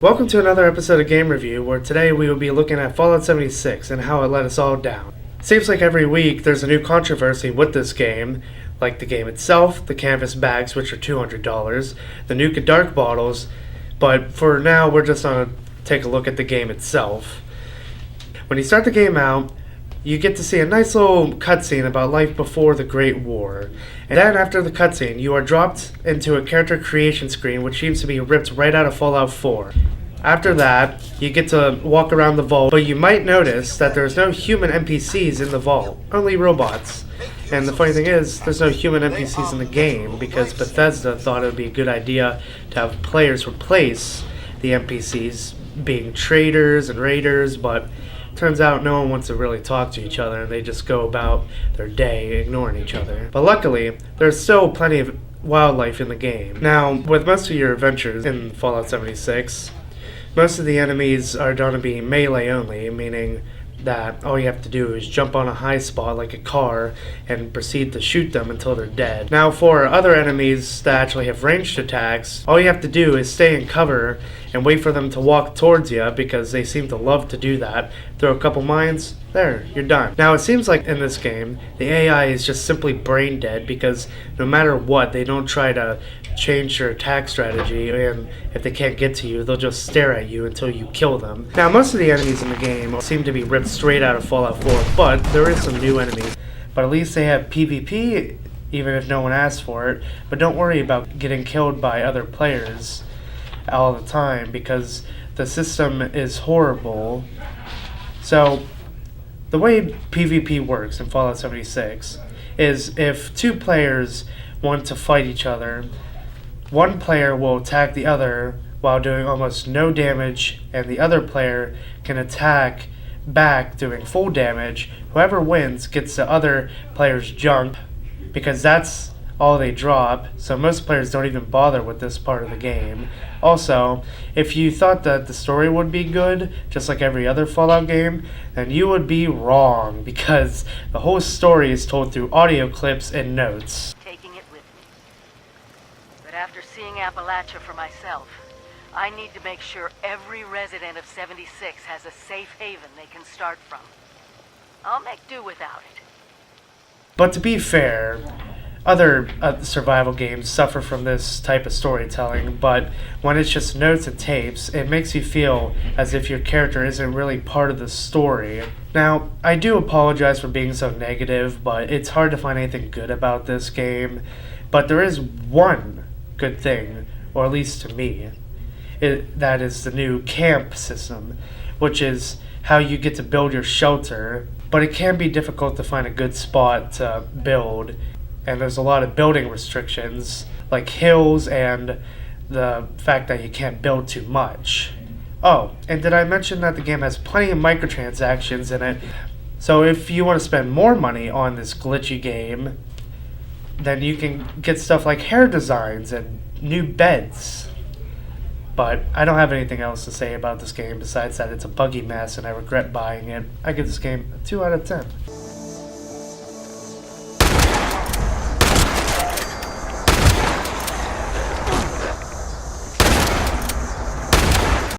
Welcome to another episode of Game Review, where today we will be looking at Fallout 76 and how it let us all down. Seems like every week there's a new controversy with this game, like the game itself, the canvas bags which are $200, the Nuka Dark bottles, but for now we're just going to take a look at the game itself. When you start the game out, you get to see a nice little cutscene about life before the Great War. And then after the cutscene, you are dropped into a character creation screen which seems to be ripped right out of Fallout 4. After that, you get to walk around the vault, but you might notice that there's no human NPCs in the vault, only robots. And the funny thing is, there's no human NPCs in the game because Bethesda thought it would be a good idea to have players replace the NPCs being traders and raiders, but turns out no one wants to really talk to each other and they just go about their day ignoring each other. But luckily, there's still plenty of wildlife in the game. Now, with most of your adventures in Fallout 76, most of the enemies are going to be melee only, meaning that all you have to do is jump on a high spot like a car and proceed to shoot them until they're dead. Now for other enemies that actually have ranged attacks, all you have to do is stay in cover and wait for them to walk towards you because they seem to love to do that. Throw a couple mines, there, you're done. Now it seems like in this game, the AI is just simply brain dead because no matter what, they don't try to change your attack strategy, and if they can't get to you, they'll just stare at you until you kill them. Now most of the enemies in the game seem to be ripped straight out of Fallout 4, but there is some new enemies. But at least they have PvP, even if no one asks for it. But don't worry about getting killed by other players all the time because the system is horrible. So the way PvP works in Fallout 76 is if two players want to fight each other, one player will attack the other while doing almost no damage, and the other player can attack back doing full damage. Whoever wins gets the other player's junk because that's all they drop, so most players don't even bother with this part of the game. Also, if you thought that the story would be good, just like every other Fallout game, then you would be wrong because the whole story is told through audio clips and notes. Taking it with me. But after seeing Appalachia for myself, I need to make sure every resident of 76 has a safe haven they can start from. I'll make do without it. But to be fair, other survival games suffer from this type of storytelling, but when it's just notes and tapes, it makes you feel as if your character isn't really part of the story. Now, I do apologize for being so negative, but it's hard to find anything good about this game. But there is one good thing, or at least to me, that is the new camp system, which is how you get to build your shelter, but it can be difficult to find a good spot to build. And there's a lot of building restrictions, like hills and the fact that you can't build too much. Oh, and did I mention that the game has plenty of microtransactions in it? So if you want to spend more money on this glitchy game, then you can get stuff like hair designs and new beds. But I don't have anything else to say about this game besides that it's a buggy mess and I regret buying it. I give this game a 2 out of 10.